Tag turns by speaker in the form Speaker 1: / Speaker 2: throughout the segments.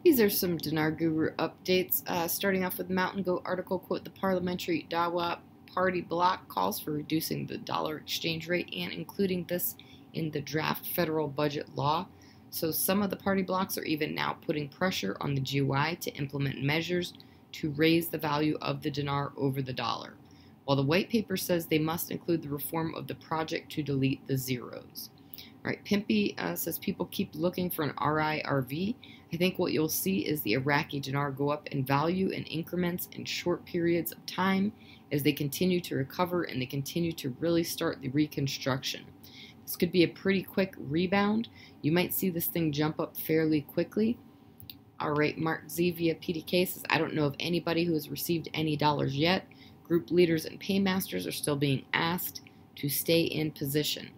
Speaker 1: These are some Dinar Guru updates. Starting off with Mountain Goat article, quote, the parliamentary Dawa party bloc calls for reducing the dollar exchange rate and including this in the draft federal budget law. So some of the party blocs are even now putting pressure on the GY to implement measures to raise the value of the dinar over the dollar, while the white paper says they must include the reform of the project to delete the zeros. All right, Pimpy says people keep looking for an RIRV. I think what you'll see is the Iraqi dinar go up in value in increments in short periods of time as they continue to recover and they continue to really start the reconstruction. This could be a pretty quick rebound. You might see this thing jump up fairly quickly. All right, Mark Z via PDK says, I don't know of anybody who has received any dollars yet. Group leaders and paymasters are still being asked to stay in position.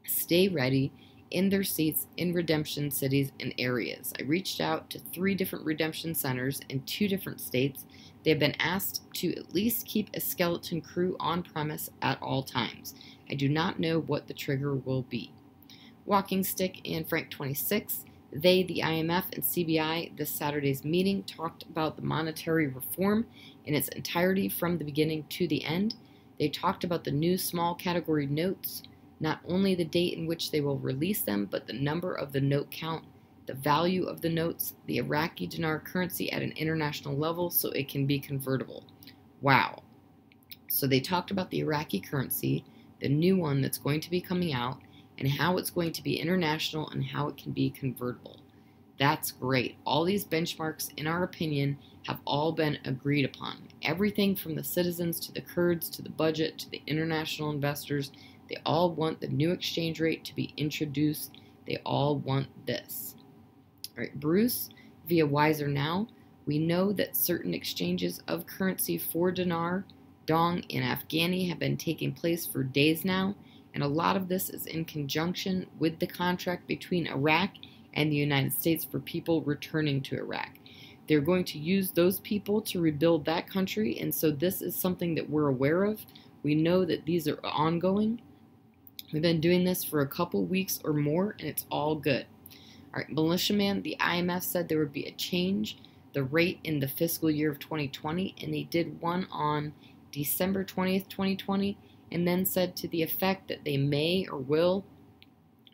Speaker 1: Stay ready in their seats in redemption cities and areas. I reached out to 3 different redemption centers in 2 different states. They have been asked to at least keep a skeleton crew on premise at all times. I do not know what the trigger will be. Walking Stick and Frank 26, they, the IMF and CBI, this Saturday's meeting talked about the monetary reform in its entirety from the beginning to the end. They talked about the new small category notes, not only the date in which they will release them, but the number of the note count, the value of the notes, the Iraqi dinar currency at an international level so it can be convertible. Wow. So they talked about the Iraqi currency, the new one that's going to be coming out, and how it's going to be international and how it can be convertible. That's great. All these benchmarks, in our opinion, have all been agreed upon. Everything from the citizens to the Kurds to the budget to the international investors, they all want the new exchange rate to be introduced. They all want this. All right, Bruce, via Wiser Now, we know that certain exchanges of currency for dinar, dong, and Afghani have been taking place for days now, and a lot of this is in conjunction with the contract between Iraq and the United States for people returning to Iraq. They're going to use those people to rebuild that country, and so this is something that we're aware of. We know that these are ongoing. We've been doing this for a couple weeks or more, and it's all good. All right, Militiaman, the IMF said there would be a change, the rate in the fiscal year of 2020, and they did one on December 20th, 2020, and then said to the effect that they may or will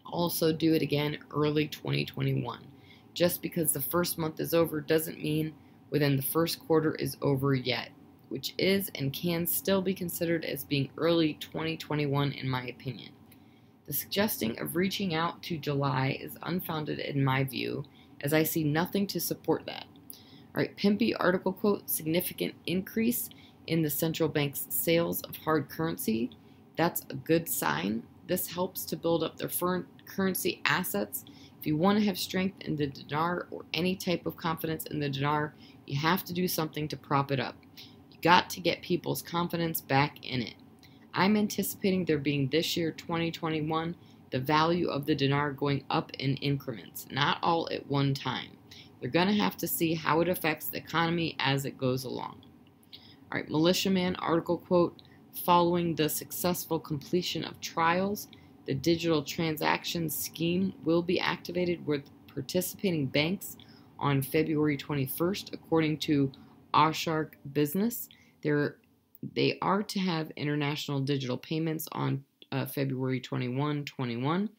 Speaker 1: also do it again early 2021. Just because the first month is over doesn't mean within the first quarter is over yet, which is and can still be considered as being early 2021 in my opinion. The suggesting of reaching out to July is unfounded in my view, as I see nothing to support that. All right, Pimpy article quote, significant increase in the central bank's sales of hard currency. That's a good sign. This helps to build up their foreign currency assets. If you want to have strength in the dinar or any type of confidence in the dinar, you have to do something to prop it up. You got to get people's confidence back in it. I'm anticipating there being this year, 2021, the value of the dinar going up in increments, not all at one time. They're going to have to see how it affects the economy as it goes along. All right, Militiaman article quote, following the successful completion of trials, the digital transactions scheme will be activated with participating banks on February 21st, according to Oshark Business. They are to have international digital payments on February 21, 21.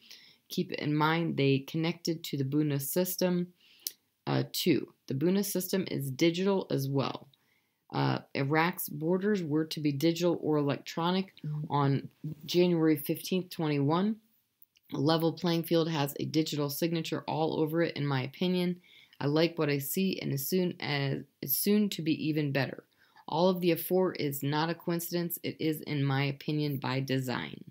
Speaker 1: Keep in mind they connected to the Buna system too. The Buna system is digital as well. Iraq's borders were to be digital or electronic on January 15th, 21. A level playing field has a digital signature all over it, in my opinion. I like what I see, and is soon to be even better. All of the afore is not a coincidence. It is, in my opinion, by design.